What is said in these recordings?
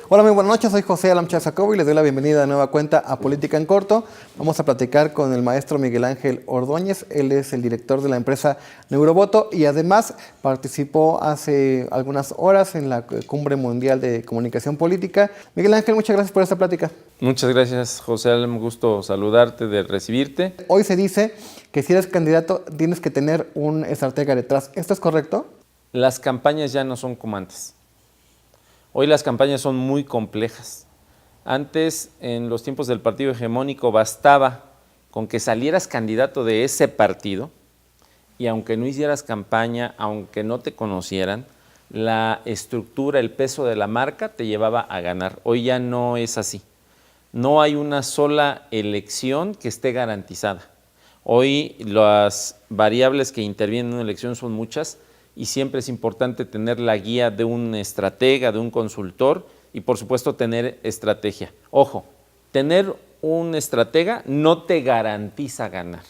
Hola, muy buenas noches, soy José Alam Chazacobo y les doy la bienvenida de nueva cuenta a Política en Corto. Vamos a platicar con el maestro Miguel Ángel Ordóñez, él es el director de la empresa Neurovoto y además participó hace algunas horas en la Cumbre Mundial de Comunicación Política. Miguel Ángel, muchas gracias por esta plática. Muchas gracias, José Alam, un gusto saludarte, de recibirte. Hoy se dice que si eres candidato tienes que tener un estratega detrás, ¿esto es correcto? Las campañas ya no son como antes. Hoy las campañas son muy complejas. Antes, en los tiempos del partido hegemónico, bastaba con que salieras candidato de ese partido y aunque no hicieras campaña, aunque no te conocieran, la estructura, el peso de la marca te llevaba a ganar. Hoy ya no es así. No hay una sola elección que esté garantizada. Hoy las variables que intervienen en una elección son muchas y siempre es importante tener la guía de un estratega, de un consultor y por supuesto tener estrategia. Ojo, tener un estratega no te garantiza ganar,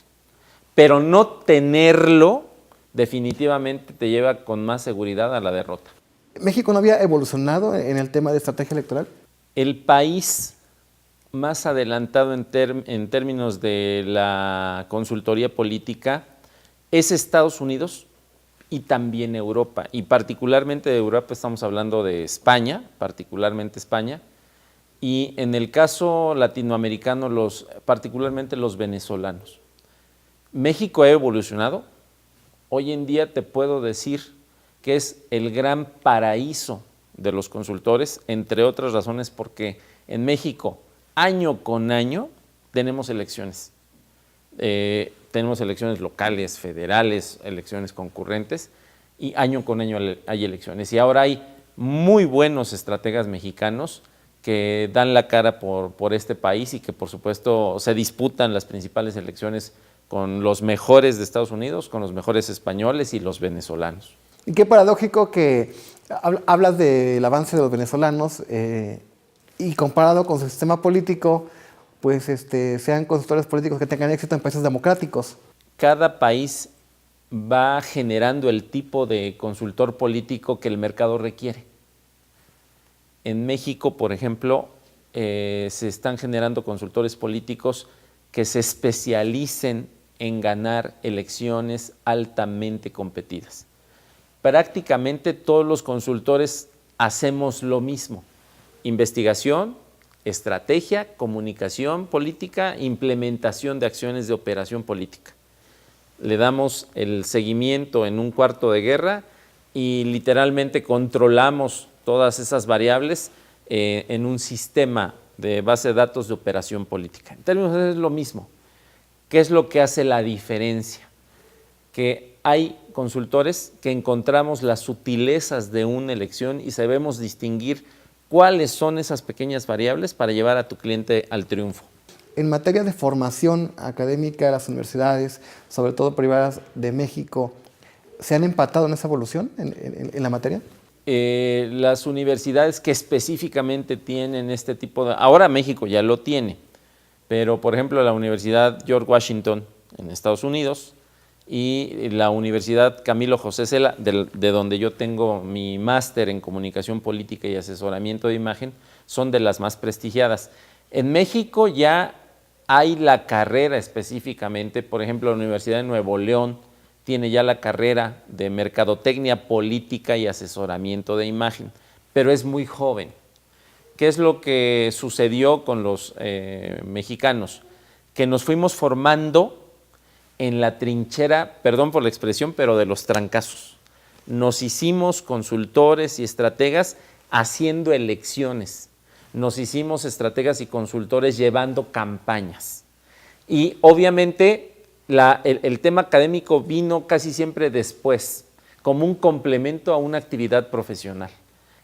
pero no tenerlo definitivamente te lleva con más seguridad a la derrota. ¿México no había evolucionado en el tema de estrategia electoral? El país más adelantado en términos de la consultoría política es Estados Unidos y también Europa, y particularmente de Europa estamos hablando de España, particularmente España, y en el caso latinoamericano, particularmente los venezolanos. México ha evolucionado, hoy en día te puedo decir que es el gran paraíso de los consultores, entre otras razones porque en México, año con año, tenemos elecciones. Tenemos elecciones locales, federales, elecciones concurrentes y año con año hay elecciones. Y ahora hay muy buenos estrategas mexicanos que dan la cara por este país y que por supuesto se disputan las principales elecciones con los mejores de Estados Unidos, con los mejores españoles y los venezolanos. Y qué paradójico que hablas del avance de los venezolanos y comparado con su sistema político, pues sean consultores políticos que tengan éxito en países democráticos. Cada país va generando el tipo de consultor político que el mercado requiere. En México, por ejemplo, se están generando consultores políticos que se especialicen en ganar elecciones altamente competidas. Prácticamente todos los consultores hacemos lo mismo: investigación, estrategia, comunicación política, implementación de acciones de operación política. Le damos el seguimiento en un cuarto de guerra y literalmente controlamos todas esas variables en un sistema de base de datos de operación política. En términos es lo mismo. ¿Qué es lo que hace la diferencia? Que hay consultores que encontramos las sutilezas de una elección y sabemos distinguir cuáles son esas pequeñas variables para llevar a tu cliente al triunfo. En materia de formación académica, las universidades, sobre todo privadas de México, ¿se han empatado en esa evolución en la materia? Las universidades que específicamente tienen este tipo de... Ahora México ya lo tiene, pero por ejemplo la Universidad George Washington en Estados Unidos y la Universidad Camilo José Cela, de donde yo tengo mi máster en comunicación política y asesoramiento de imagen, son de las más prestigiadas. En México ya hay la carrera específicamente, por ejemplo, la Universidad de Nuevo León tiene ya la carrera de mercadotecnia política y asesoramiento de imagen, pero es muy joven. ¿Qué es lo que sucedió con los mexicanos? Que nos fuimos formando en la trinchera, perdón por la expresión, pero de los trancazos. Nos hicimos consultores y estrategas haciendo elecciones. Nos hicimos estrategas y consultores llevando campañas. Y obviamente el tema académico vino casi siempre después, como un complemento a una actividad profesional.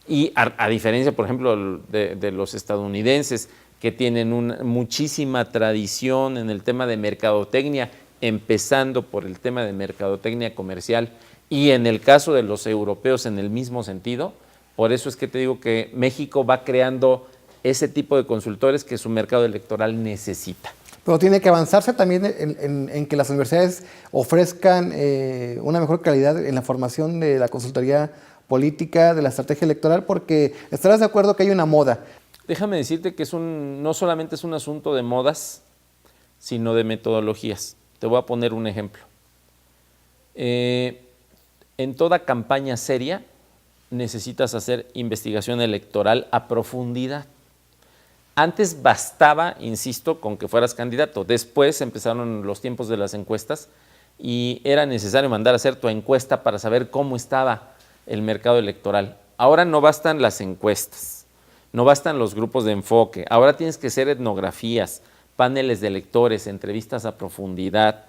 Y a diferencia, por ejemplo, de los estadounidenses, que tienen muchísima tradición en el tema de mercadotecnia, empezando por el tema de mercadotecnia comercial, y en el caso de los europeos en el mismo sentido. Por eso es que te digo que México va creando ese tipo de consultores que su mercado electoral necesita. Pero tiene que avanzarse también en que las universidades ofrezcan una mejor calidad en la formación de la consultoría política, de la estrategia electoral? Porque estarás de acuerdo que hay una moda. Déjame decirte que no solamente es un asunto de modas, sino de metodologías. Te voy a poner un ejemplo. En toda campaña seria necesitas hacer investigación electoral a profundidad. Antes bastaba, insisto, con que fueras candidato. Después empezaron los tiempos de las encuestas y era necesario mandar a hacer tu encuesta para saber cómo estaba el mercado electoral. Ahora no bastan las encuestas, no bastan los grupos de enfoque. Ahora tienes que hacer etnografías, paneles de lectores, entrevistas a profundidad.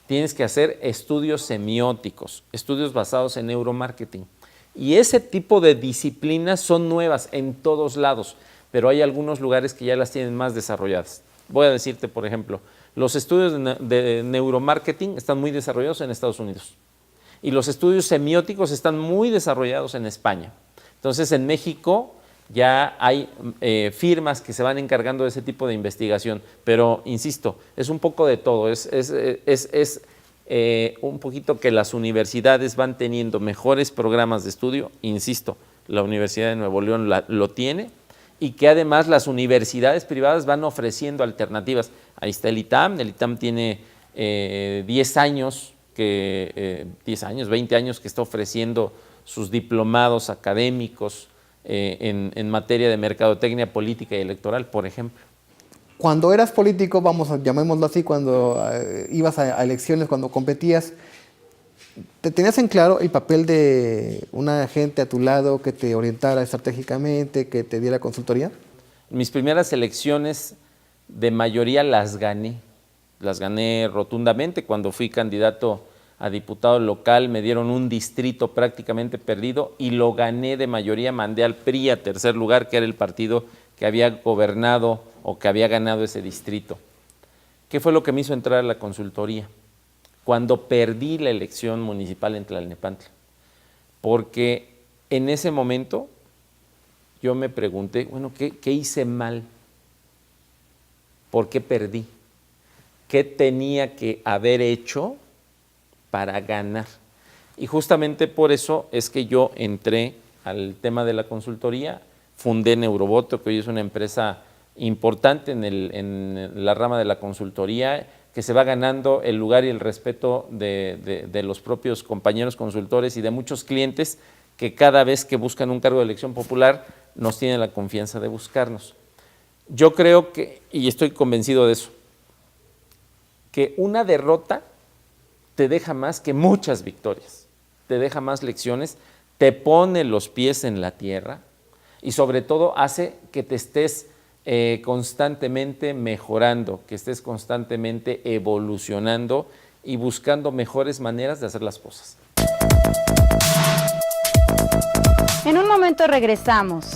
Tienes que hacer estudios semióticos, estudios basados en neuromarketing. Y ese tipo de disciplinas son nuevas en todos lados, pero hay algunos lugares que ya las tienen más desarrolladas. Voy a decirte, por ejemplo, los estudios de neuromarketing están muy desarrollados en Estados Unidos y los estudios semióticos están muy desarrollados en España. Entonces, en México ya hay firmas que se van encargando de ese tipo de investigación, pero insisto, es un poco de todo, es un poquito que las universidades van teniendo mejores programas de estudio, insisto, la Universidad de Nuevo León lo tiene, y que además las universidades privadas van ofreciendo alternativas. Ahí está el ITAM tiene 10 años, 20 años que está ofreciendo sus diplomados académicos en materia de mercadotecnia política y electoral, por ejemplo. Cuando eras político, llamémoslo así, cuando ibas a elecciones, cuando competías, ¿te tenías en claro el papel de una gente a tu lado que te orientara estratégicamente, que te diera consultoría? Mis primeras elecciones de mayoría las gané rotundamente. Cuando fui candidato a diputado local me dieron un distrito prácticamente perdido y lo gané de mayoría, mandé al PRI a tercer lugar, que era el partido que había gobernado o que había ganado ese distrito. ¿Qué fue lo que me hizo entrar a la consultoría? Cuando perdí la elección municipal en Tlalnepantla, porque en ese momento yo me pregunté, bueno, ¿qué hice mal? ¿Por qué perdí? ¿Qué tenía que haber hecho para ganar? Y justamente por eso es que yo entré al tema de la consultoría, fundé Neurovoto, que hoy es una empresa importante en la rama de la consultoría, que se va ganando el lugar y el respeto de los propios compañeros consultores y de muchos clientes que cada vez que buscan un cargo de elección popular nos tienen la confianza de buscarnos. Yo creo que, y estoy convencido de eso, que una derrota te deja más que muchas victorias, te deja más lecciones, te pone los pies en la tierra y sobre todo hace que te estés constantemente mejorando, que estés constantemente evolucionando y buscando mejores maneras de hacer las cosas. En un momento regresamos.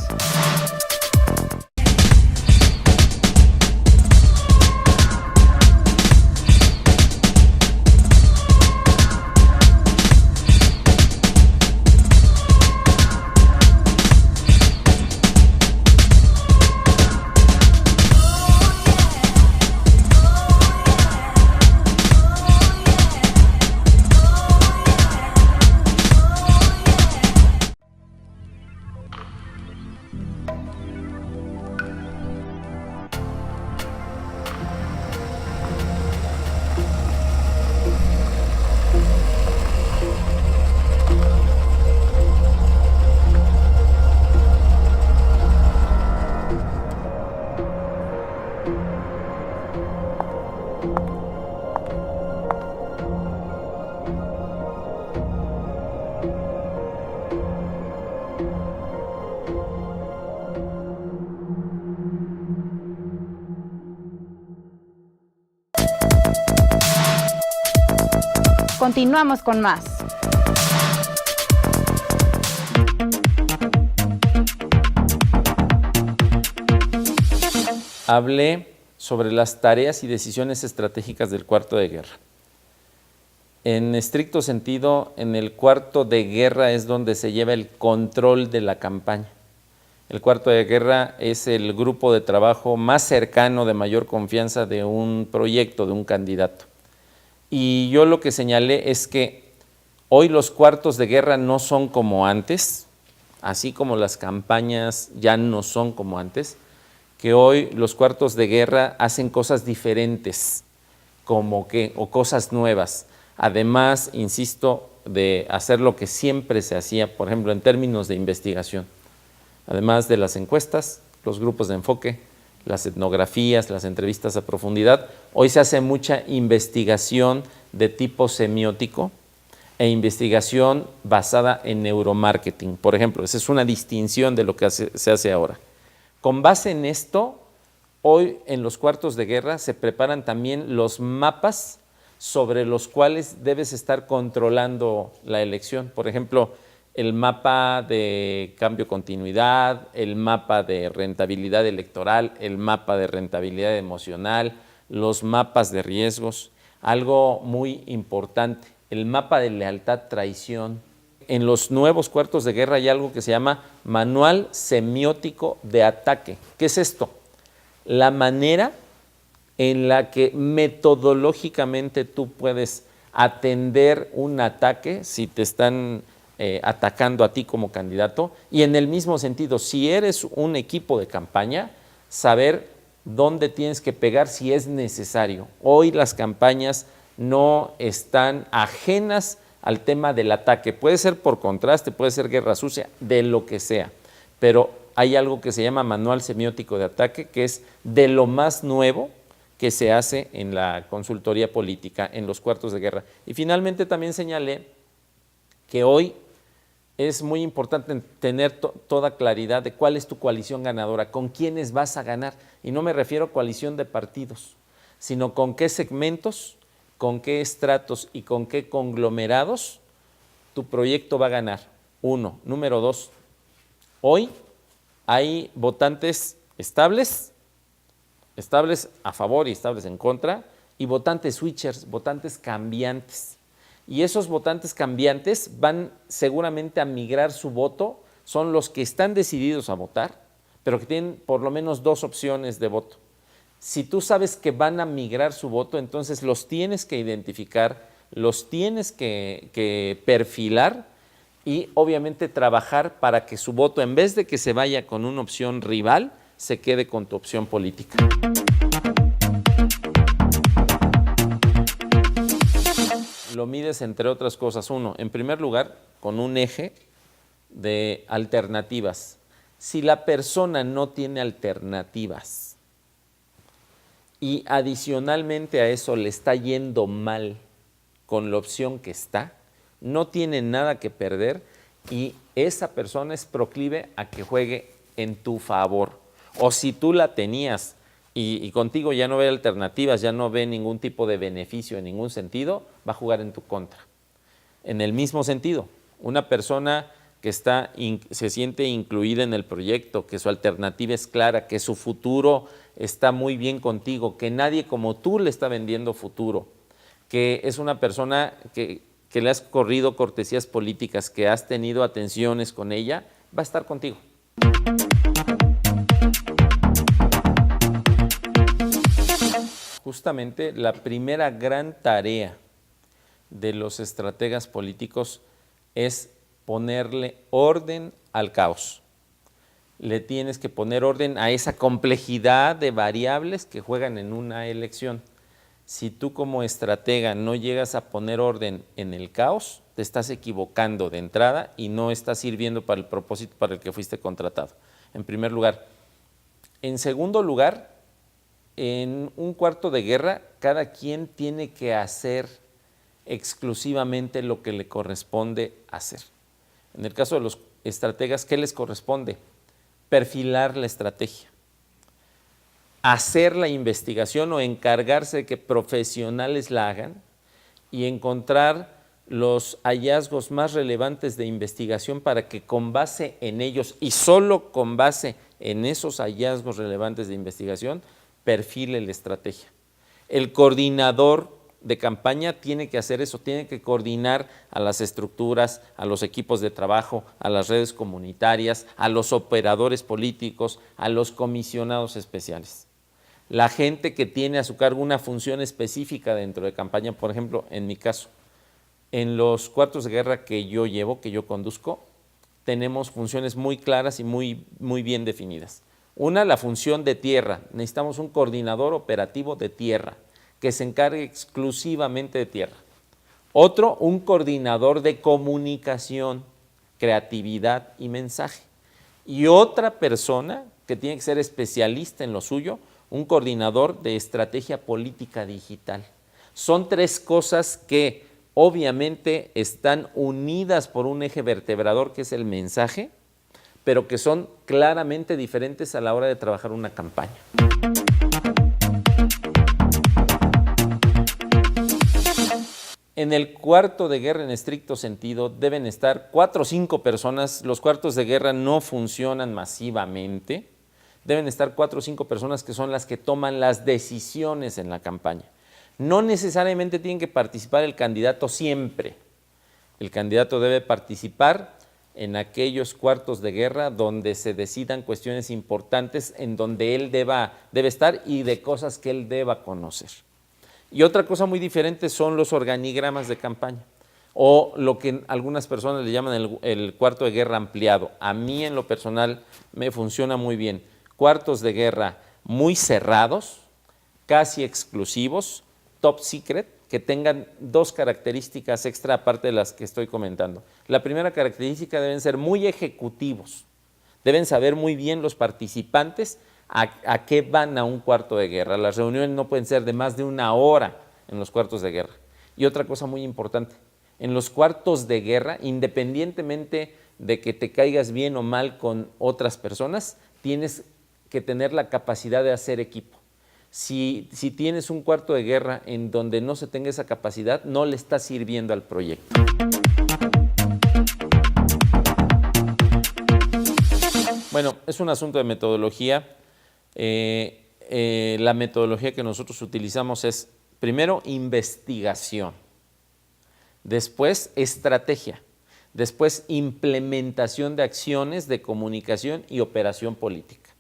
Continuamos con más. Hablé sobre las tareas y decisiones estratégicas del cuarto de guerra. En estricto sentido, en el cuarto de guerra es donde se lleva el control de la campaña. El cuarto de guerra es el grupo de trabajo más cercano, de mayor confianza de un proyecto, de un candidato. Y yo lo que señalé es que hoy los cuartos de guerra no son como antes, así como las campañas ya no son como antes, que hoy los cuartos de guerra hacen cosas diferentes, o cosas nuevas. Además, insisto, de hacer lo que siempre se hacía, por ejemplo, en términos de investigación. Además de las encuestas, los grupos de enfoque, las etnografías, las entrevistas a profundidad, hoy se hace mucha investigación de tipo semiótico e investigación basada en neuromarketing. Por ejemplo, esa es una distinción de lo que se hace ahora. Con base en esto, hoy en los cuartos de guerra se preparan también los mapas sobre los cuales debes estar controlando la elección. Por ejemplo, el mapa de cambio-continuidad, el mapa de rentabilidad electoral, el mapa de rentabilidad emocional, los mapas de riesgos. Algo muy importante, el mapa de lealtad-traición. En los nuevos cuartos de guerra hay algo que se llama Manual Semiótico de Ataque. ¿Qué es esto? La manera en la que metodológicamente tú puedes atender un ataque si te están atacando a ti como candidato, y en el mismo sentido, si eres un equipo de campaña, saber dónde tienes que pegar si es necesario. Hoy las campañas no están ajenas al tema del ataque. Puede ser por contraste, puede ser guerra sucia, de lo que sea, pero hay algo que se llama Manual Semiótico de Ataque, que es de lo más nuevo que se hace en la consultoría política, en los cuartos de guerra. Y finalmente también señalé que hoy es muy importante tener toda claridad de cuál es tu coalición ganadora, con quiénes vas a ganar. Y no me refiero a coalición de partidos, sino con qué segmentos, con qué estratos y con qué conglomerados tu proyecto va a ganar. Uno. Número dos, hoy hay votantes estables a favor y estables en contra, y votantes switchers, votantes cambiantes. Y esos votantes cambiantes van seguramente a migrar su voto, son los que están decididos a votar, pero que tienen por lo menos dos opciones de voto. Si tú sabes que van a migrar su voto, entonces los tienes que identificar, los tienes que perfilar y obviamente trabajar para que su voto, en vez de que se vaya con una opción rival, se quede con tu opción política. Lo mides entre otras cosas. Uno, en primer lugar, con un eje de alternativas. Si la persona no tiene alternativas y adicionalmente a eso le está yendo mal con la opción que está, no tiene nada que perder y esa persona es proclive a que juegue en tu favor. O si tú la tenías y contigo ya no ve alternativas, ya no ve ningún tipo de beneficio en ningún sentido, va a jugar en tu contra. En el mismo sentido, una persona que se siente incluida en el proyecto, que su alternativa es clara, que su futuro está muy bien contigo, que nadie como tú le está vendiendo futuro, que es una persona que le has corrido cortesías políticas, que has tenido atenciones con ella, va a estar contigo. Justamente la primera gran tarea de los estrategas políticos es ponerle orden al caos. Le tienes que poner orden a esa complejidad de variables que juegan en una elección. Si tú como estratega no llegas a poner orden en el caos, te estás equivocando de entrada y no estás sirviendo para el propósito para el que fuiste contratado, en primer lugar. En segundo lugar, en un cuarto de guerra, cada quien tiene que hacer exclusivamente lo que le corresponde hacer. En el caso de los estrategas, ¿qué les corresponde? Perfilar la estrategia, hacer la investigación o encargarse de que profesionales la hagan y encontrar los hallazgos más relevantes de investigación para que con base en ellos y solo con base en esos hallazgos relevantes de investigación perfile la estrategia. El coordinador de campaña tiene que hacer eso, tiene que coordinar a las estructuras, a los equipos de trabajo, a las redes comunitarias, a los operadores políticos, a los comisionados especiales. La gente que tiene a su cargo una función específica dentro de campaña, por ejemplo, en mi caso, en los cuartos de guerra que yo llevo, que yo conduzco, tenemos funciones muy claras y muy bien definidas. Una, la función de tierra. Necesitamos un coordinador operativo de tierra que se encargue exclusivamente de tierra. Otro, un coordinador de comunicación, creatividad y mensaje. Y otra persona que tiene que ser especialista en lo suyo, un coordinador de estrategia política digital. Son tres cosas que obviamente están unidas por un eje vertebrador que es el mensaje, pero que son claramente diferentes a la hora de trabajar una campaña. En el cuarto de guerra en estricto sentido deben estar 4 o 5 personas. Los cuartos de guerra no funcionan masivamente. Deben estar 4 o 5 personas que son las que toman las decisiones en la campaña. No necesariamente tienen que participar el candidato siempre. El candidato debe participar en aquellos cuartos de guerra donde se decidan cuestiones importantes, en donde él debe estar y de cosas que él deba conocer. Y otra cosa muy diferente son los organigramas de campaña, o lo que algunas personas le llaman el cuarto de guerra ampliado. A mí en lo personal me funciona muy bien. Cuartos de guerra muy cerrados, casi exclusivos, top secret, que tengan 2 características extra aparte de las que estoy comentando. La primera característica, deben ser muy ejecutivos, deben saber muy bien los participantes a qué van a un cuarto de guerra. Las reuniones no pueden ser de más de 1 hora en los cuartos de guerra. Y otra cosa muy importante, en los cuartos de guerra, independientemente de que te caigas bien o mal con otras personas, tienes que tener la capacidad de hacer equipo. Si tienes un cuarto de guerra en donde no se tenga esa capacidad, no le está sirviendo al proyecto. Bueno, es un asunto de metodología. La metodología que nosotros utilizamos es, primero, investigación, después, estrategia, después, implementación de acciones de comunicación y operación política.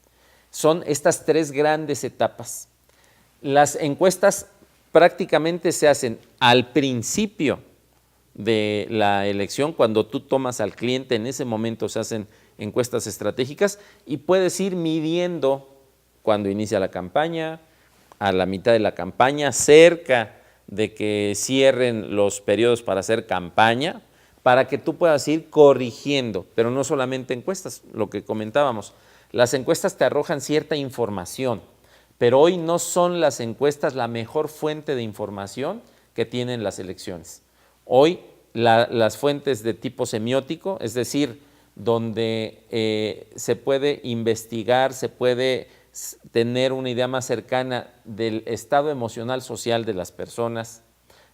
Son estas 3 grandes etapas. Las encuestas prácticamente se hacen al principio de la elección, cuando tú tomas al cliente, en ese momento se hacen encuestas estratégicas y puedes ir midiendo cuando inicia la campaña, a la mitad de la campaña, cerca de que cierren los periodos para hacer campaña, para que tú puedas ir corrigiendo, pero no solamente encuestas, lo que comentábamos. Las encuestas te arrojan cierta información, pero hoy no son las encuestas la mejor fuente de información que tienen las elecciones. Hoy las fuentes de tipo semiótico, es decir, donde se puede investigar, se puede tener una idea más cercana del estado emocional social de las personas,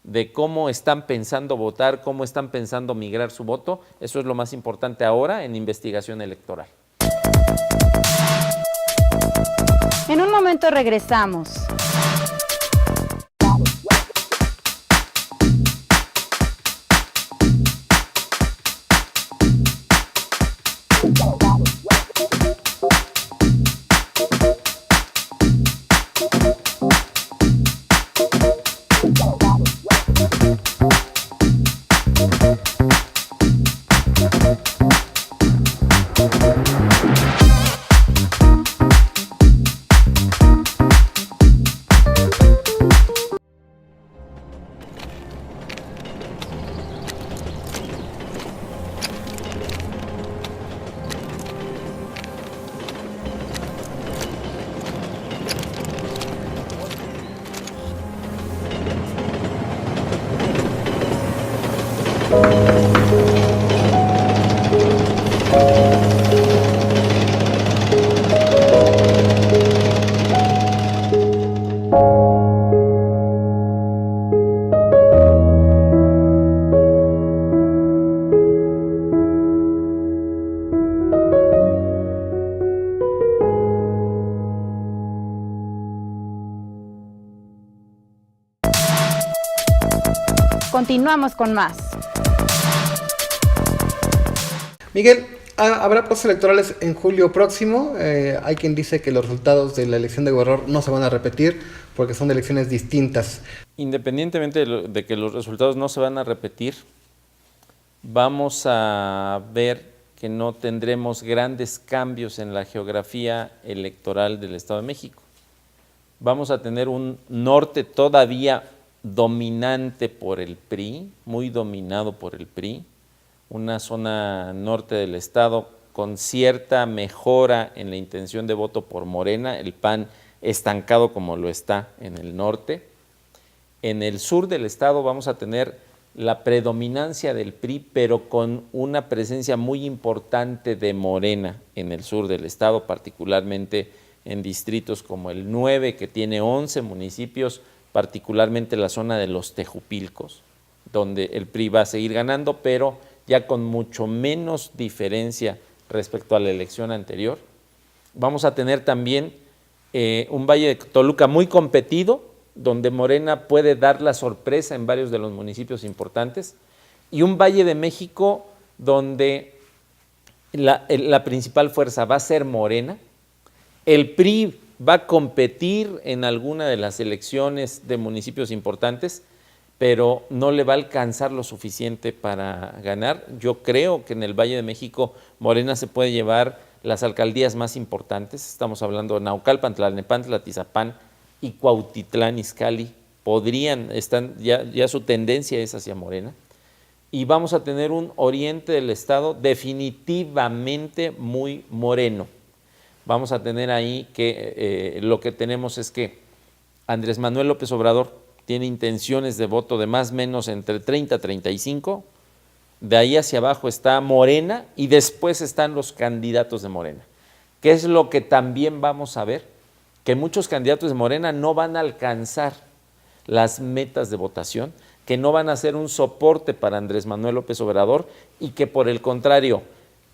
de cómo están pensando votar, cómo están pensando migrar su voto. Eso es lo más importante ahora en investigación electoral. En un momento regresamos. Continuamos con más. Miguel, habrá procesos electorales en julio próximo. Hay quien dice que los resultados de la elección de gobernador no se van a repetir porque son elecciones distintas. Independientemente de que los resultados no se van a repetir, vamos a ver que no tendremos grandes cambios en la geografía electoral del Estado de México. Vamos a tener un norte todavía dominante por el PRI, muy dominado por el PRI, una zona norte del Estado con cierta mejora en la intención de voto por Morena, el PAN estancado como lo está en el norte. En el sur del Estado vamos a tener la predominancia del PRI, pero con una presencia muy importante de Morena en el sur del Estado, particularmente en distritos como el 9, que tiene 11 municipios, particularmente la zona de los Tejupilcos, donde el PRI va a seguir ganando, pero ya con mucho menos diferencia respecto a la elección anterior. Vamos a tener también un Valle de Toluca muy competido, donde Morena puede dar la sorpresa en varios de los municipios importantes, y un Valle de México donde la principal fuerza va a ser Morena. El PRI va a competir en alguna de las elecciones de municipios importantes, pero no le va a alcanzar lo suficiente para ganar. Yo creo que en el Valle de México Morena se puede llevar las alcaldías más importantes. Estamos hablando de Naucalpan, Tlalnepantla, Tizapán y Cuautitlán Izcalli. Ya su tendencia es hacia Morena. Y vamos a tener un oriente del estado definitivamente muy moreno. Vamos a tener ahí que lo que tenemos es que Andrés Manuel López Obrador tiene intenciones de voto de más o menos entre 30 a 35, de ahí hacia abajo está Morena y después están los candidatos de Morena. ¿Qué es lo que también vamos a ver? Que muchos candidatos de Morena no van a alcanzar las metas de votación, que no van a ser un soporte para Andrés Manuel López Obrador y que por el contrario,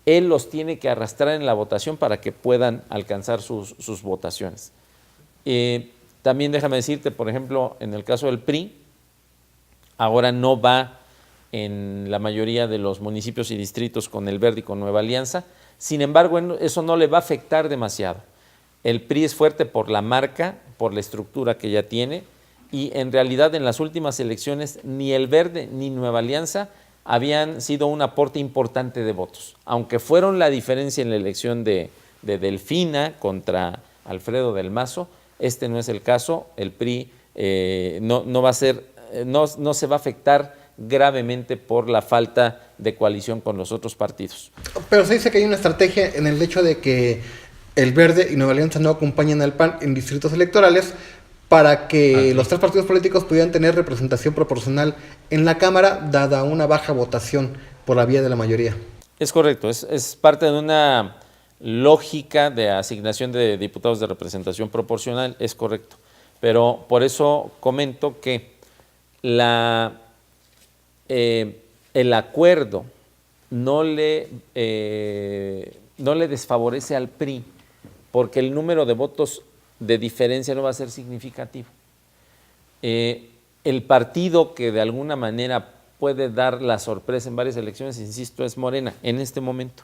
él los tiene que arrastrar en la votación para que puedan alcanzar sus votaciones. También déjame decirte, por ejemplo, en el caso del PRI, ahora no va en la mayoría de los municipios y distritos con el Verde y con Nueva Alianza. Sin embargo, eso no le va a afectar demasiado. El PRI es fuerte por la marca, por la estructura que ya tiene, y en realidad en las últimas elecciones ni el Verde ni Nueva Alianza habían sido un aporte importante de votos, aunque fueron la diferencia en la elección de Delfina contra Alfredo del Mazo. Este no es el caso. El PRI no se va a afectar gravemente por la falta de coalición con los otros partidos. Pero se dice que hay una estrategia en el hecho de que el Verde y Nueva Alianza no acompañan al PAN en distritos electorales para que los tres partidos políticos pudieran tener representación proporcional en la Cámara, dada una baja votación por la vía de la mayoría. Es correcto, es parte de una lógica de asignación de diputados de representación proporcional, es correcto. Pero por eso comento que el acuerdo no le desfavorece al PRI, porque el número de votos de diferencia no va a ser significativo. El partido que de alguna manera puede dar la sorpresa en varias elecciones, insisto, es Morena en este momento.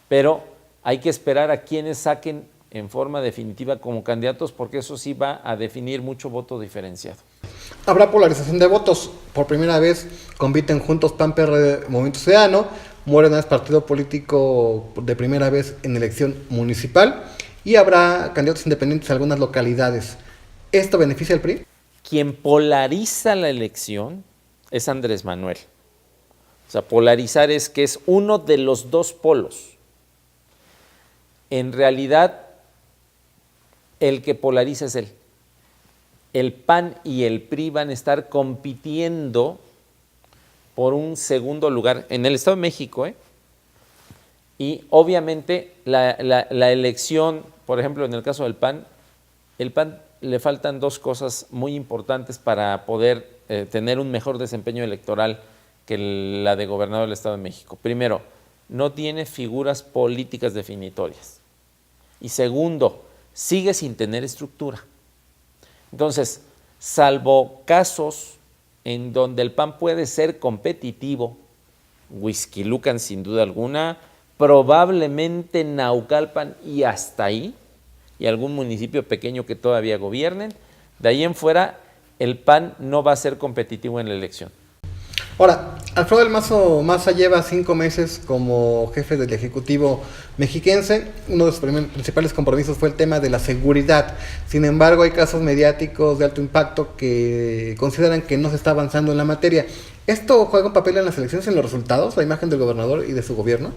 Pero hay que esperar a quienes saquen en forma definitiva como candidatos, porque eso sí va a definir mucho voto diferenciado. Habrá polarización de votos. Por primera vez compiten juntos PAN, PRD, Movimiento Ciudadano. Morena es partido político de primera vez en elección municipal. Y habrá candidatos independientes en algunas localidades. ¿Esto beneficia al PRI? Quien polariza la elección es Andrés Manuel. O sea, polarizar es que es uno de los dos polos. En realidad, el que polariza es él. El PAN y el PRI van a estar compitiendo por un segundo lugar en el Estado de México, Y obviamente la elección, por ejemplo, en el caso del PAN, el PAN le faltan dos cosas muy importantes para poder tener un mejor desempeño electoral que la de gobernador del Estado de México. Primero, no tiene figuras políticas definitorias. Y segundo, sigue sin tener estructura. Entonces, salvo casos en donde el PAN puede ser competitivo, Huixquilucan sin duda alguna, probablemente Naucalpan y hasta ahí, y algún municipio pequeño que todavía gobiernen, de ahí en fuera el PAN no va a ser competitivo en la elección. Ahora, Alfredo del Mazo lleva 5 meses como jefe del Ejecutivo mexiquense. Uno de sus principales compromisos fue el tema de la seguridad. Sin embargo, hay casos mediáticos de alto impacto que consideran que no se está avanzando en la materia. ¿Esto juega un papel en las elecciones, en los resultados, la imagen del gobernador y de su gobierno?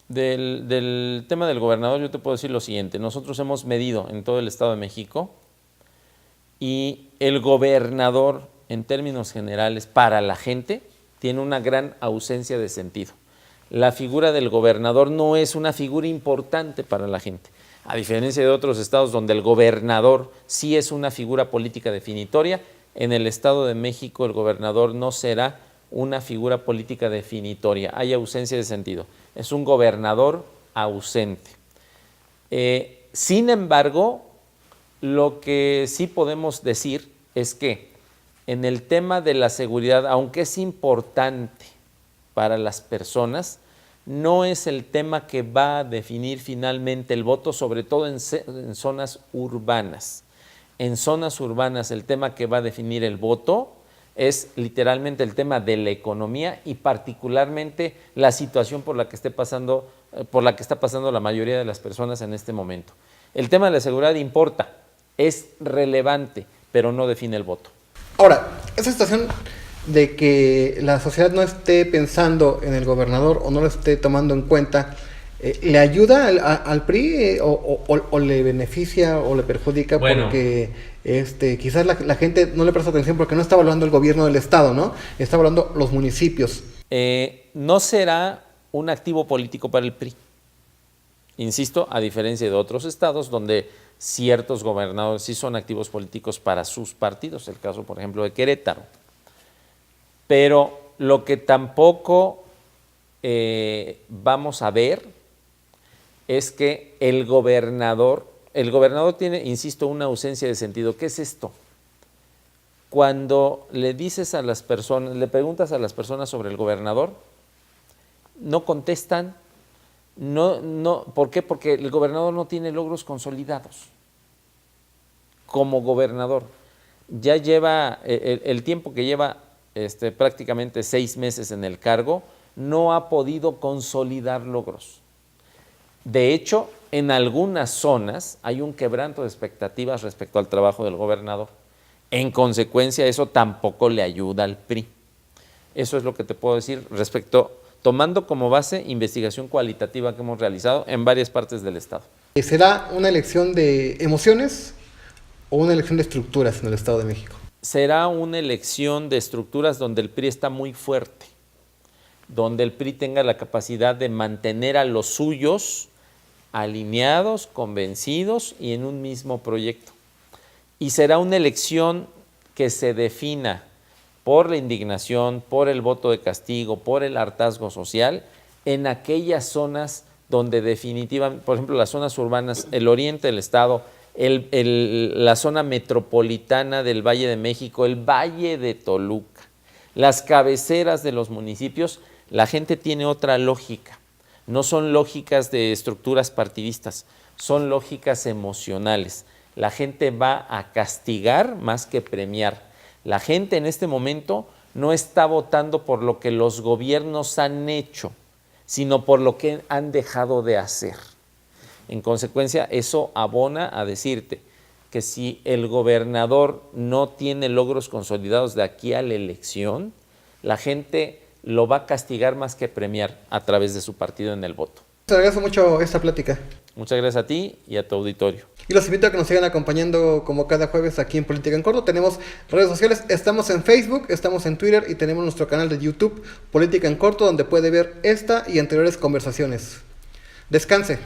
Del tema del gobernador yo te puedo decir lo siguiente. Nosotros hemos medido en todo el Estado de México y el gobernador, en términos generales, para la gente, tiene una gran ausencia de sentido. La figura del gobernador no es una figura importante para la gente, a diferencia de otros estados donde el gobernador sí es una figura política definitoria. En el Estado de México el gobernador no será una figura política definitoria, hay ausencia de sentido, es un gobernador ausente. Sin embargo, lo que sí podemos decir es que en el tema de la seguridad, aunque es importante para las personas, no es el tema que va a definir finalmente el voto, sobre todo en zonas urbanas. En zonas urbanas el tema que va a definir el voto es literalmente el tema de la economía y particularmente la situación por la que está pasando la mayoría de las personas en este momento. El tema de la seguridad importa, es relevante, pero no define el voto. Ahora, esa situación de que la sociedad no esté pensando en el gobernador o no lo esté tomando en cuenta, ¿le ayuda al PRI o le beneficia o le perjudica? Bueno, porque quizás la gente no le presta atención porque no está evaluando el gobierno del estado, ¿no? Está evaluando los municipios. No será un activo político para el PRI. Insisto, a diferencia de otros estados donde ciertos gobernadores sí son activos políticos para sus partidos, el caso, por ejemplo, de Querétaro. Pero lo que tampoco vamos a ver es que el gobernador tiene, insisto, una ausencia de sentido. ¿Qué es esto? Cuando le dices a las personas, le preguntas a las personas sobre el gobernador, no contestan. ¿Por qué? Porque el gobernador no tiene logros consolidados como gobernador. Ya lleva, el tiempo que lleva prácticamente 6 meses en el cargo, no ha podido consolidar logros. De hecho, en algunas zonas hay un quebranto de expectativas respecto al trabajo del gobernador. En consecuencia, eso tampoco le ayuda al PRI. Eso es lo que te puedo decir tomando como base investigación cualitativa que hemos realizado en varias partes del estado. ¿Será una elección de emociones o una elección de estructuras en el Estado de México? Será una elección de estructuras donde el PRI está muy fuerte, donde el PRI tenga la capacidad de mantener a los suyos alineados, convencidos y en un mismo proyecto. Y será una elección que se defina por la indignación, por el voto de castigo, por el hartazgo social, en aquellas zonas donde definitivamente, por ejemplo, las zonas urbanas, el oriente del estado, la zona metropolitana del Valle de México, el Valle de Toluca, las cabeceras de los municipios, la gente tiene otra lógica. No son lógicas de estructuras partidistas, son lógicas emocionales. La gente va a castigar más que premiar. La gente en este momento no está votando por lo que los gobiernos han hecho, sino por lo que han dejado de hacer. En consecuencia, eso abona a decirte que si el gobernador no tiene logros consolidados de aquí a la elección, la gente lo va a castigar más que premiar a través de su partido en el voto. Te agradezco mucho esta plática. Muchas gracias a ti y a tu auditorio. Y los invito a que nos sigan acompañando como cada jueves aquí en Política en Corto. Tenemos redes sociales, estamos en Facebook, estamos en Twitter y tenemos nuestro canal de YouTube, Política en Corto, donde puede ver esta y anteriores conversaciones. Descanse.